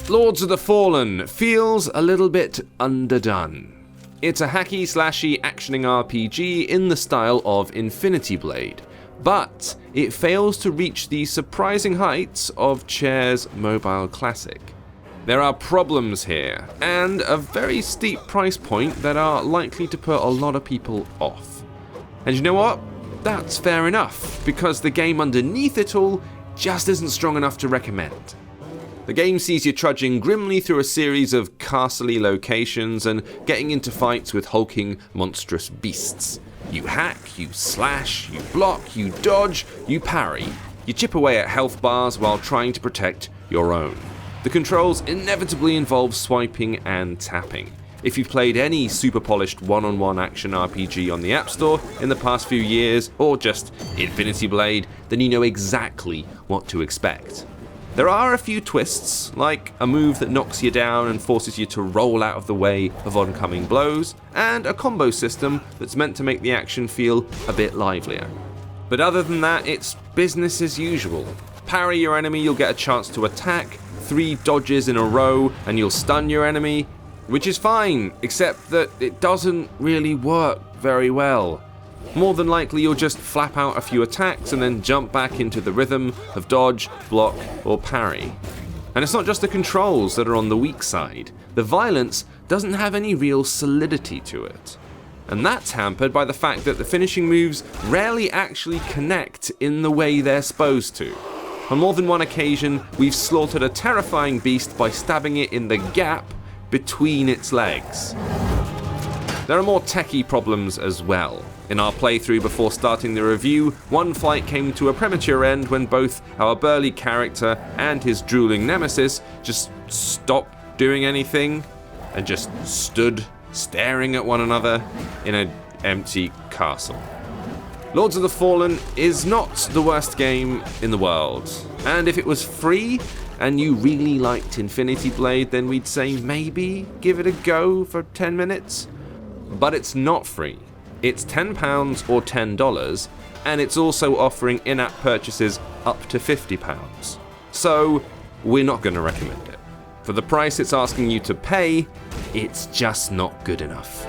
Lords of the Fallen feels a little bit underdone. It's a hacky-slashy actioning RPG in the style of Infinity Blade, but it fails to reach the surprising heights of Chair's mobile classic. There are problems here, and a very steep price point that are likely to put a lot of people off. And you know what? That's fair enough, because the game underneath it all just isn't strong enough to recommend. The game sees you trudging grimly through a series of castle-y locations and getting into fights with hulking, monstrous beasts. You hack, you slash, you block, you dodge, you parry. You chip away at health bars while trying to protect your own. The controls inevitably involve swiping and tapping. If you've played any super polished one-on-one action RPG on the App Store in the past few years, or just Infinity Blade, then you know exactly what to expect. There are a few twists, like a move that knocks you down and forces you to roll out of the way of oncoming blows, and a combo system that's meant to make the action feel a bit livelier. But other than that, it's business as usual. Parry your enemy, you'll get a chance to attack, 3 dodges in a row, and you'll stun your enemy, which is fine, except that it doesn't really work very well. More than likely you'll just flap out a few attacks and then jump back into the rhythm of dodge, block, or parry. And it's not just the controls that are on the weak side. The violence doesn't have any real solidity to it. And that's hampered by the fact that the finishing moves rarely actually connect in the way they're supposed to. On more than one occasion, we've slaughtered a terrifying beast by stabbing it in the gap between its legs. There are more techie problems as well. In our playthrough before starting the review, one fight came to a premature end when both our burly character and his drooling nemesis just stopped doing anything and just stood staring at one another in an empty castle. Lords of the Fallen is not the worst game in the world, and if it was free and you really liked Infinity Blade, then we'd say maybe give it a go for 10 minutes. But it's not free. It's £10 or $10, and it's also offering in-app purchases up to £50. So we're not going to recommend it. For the price it's asking you to pay, it's just not good enough.